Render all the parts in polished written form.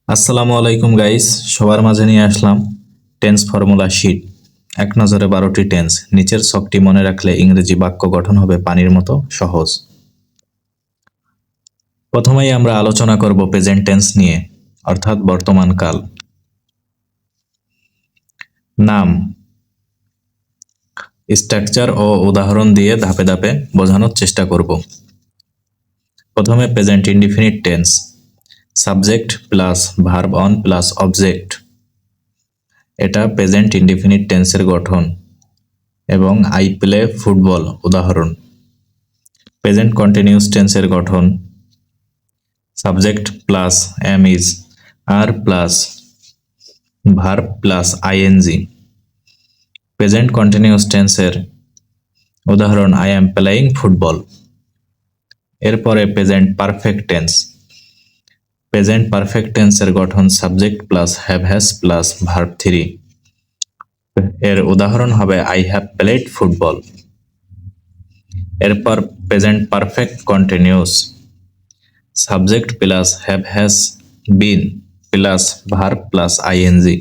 আসসালামু আলাইকুম গাইস, সবার মাঝে নিয়ে আসলাম টেন্স ফর্মুলা শিট। এক নজরে 12টি টেন্স, নিচের ছকটি মনে রাখলে ইংরেজি বাক্য গঠন হবে পানির মতো সহজ। প্রথমেই আমরা আলোচনা করব প্রেজেন্ট টেন্স নিয়ে, অর্থাৎ বর্তমান কাল। নাম, স্ট্রাকচার ও উদাহরণ দিয়ে ধাপে ধাপে বোঝানোর চেষ্টা করব। প্রথমে present indefinite tense, subject plus verb one plus object. এটা প্রেজেন্ট ইনডিফিনিট টেন্সের গঠন এবং আই প্লে ফুটবল উদাহরণ। প্রেজেন্ট কন্টিনিউয়াস টেন্সের গঠন, subject plus am is, are plus verb plus ING. Present continuous টেন্সের উদাহরণ আই এম প্লেয়িং ফুটবল। এরপরে present perfect tense. Present perfect টেন্সের গঠন subject plus have has plus verb 3। এর উদাহরণ হবে আই হ্যাভ প্লেড ফুটবল। এরপর present perfect continuous, subject plus have has been plus verb plus ING.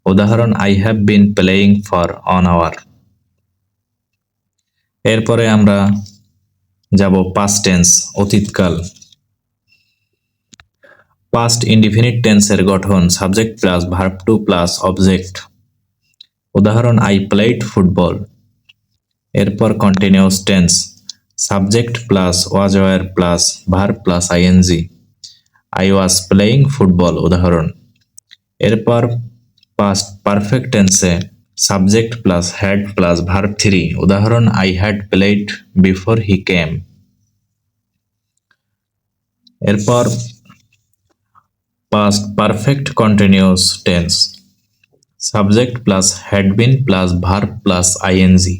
উদাহরণ I have been playing for an hour. এরপরে আমরা যাব পাস্ট টেন্স, অতীতকাল। Past indefinite টেন্সের গঠন subject plus verb two plus object. উদাহরণ I played football. এরপর continuous tense, subject plus was were plus verb plus ING. I was playing football উদাহরণ। এরপর পাস্ট পারফেক্ট টেন্সে subject plus had plus verb 3। উদাহরণ I had played before he কেম। এরপর past perfect continuous tense, subject plus had been plus verb plus ING.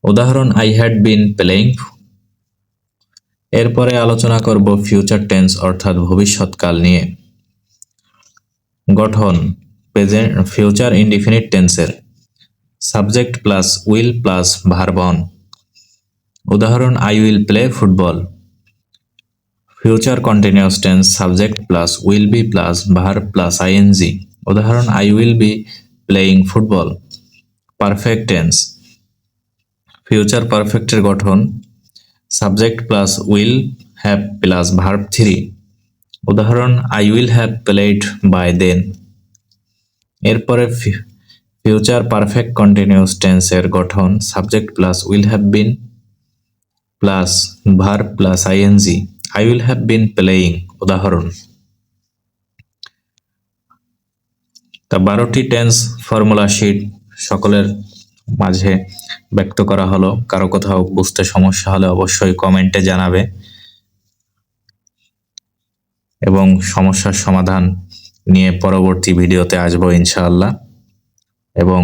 উদাহরণ I had been playing. এরপরে আলোচনা করব future tense অর্থাৎ ভবিষ্যৎকাল নিয়ে। গঠন প্রেজেন্ট ফিউচার ইনডিফিনিট টেন্সের subject plus will plus verb one. উদাহরণ I will play football. Future continuous tense subject plus will be plus verb plus ING. উদাহরণ I will be playing football. Perfect tense, future পারফেক্টের গঠন subject plus will have plus verb 3। উদাহরণ I will have played by then. এরপরে future perfect continuous টেন্সের গঠন subject plus will have been plus verb plus ING. I will have been playing উদাহরণ। তা 12টি tense formula sheet সকলের মাঝে ব্যক্ত করা হলো। কারো কোথাও বুঝতে সমস্যা হলে অবশ্যই কমেন্টে জানাবে এবং সমস্যার সমাধান নিয়ে পরবর্তী ভিডিওতে আসবো ইনশাআল্লাহ। এবং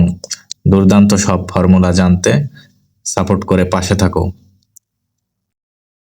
দুর্দান্ত সব ফর্মুলা জানতে সাপোর্ট করে পাশে থাকো।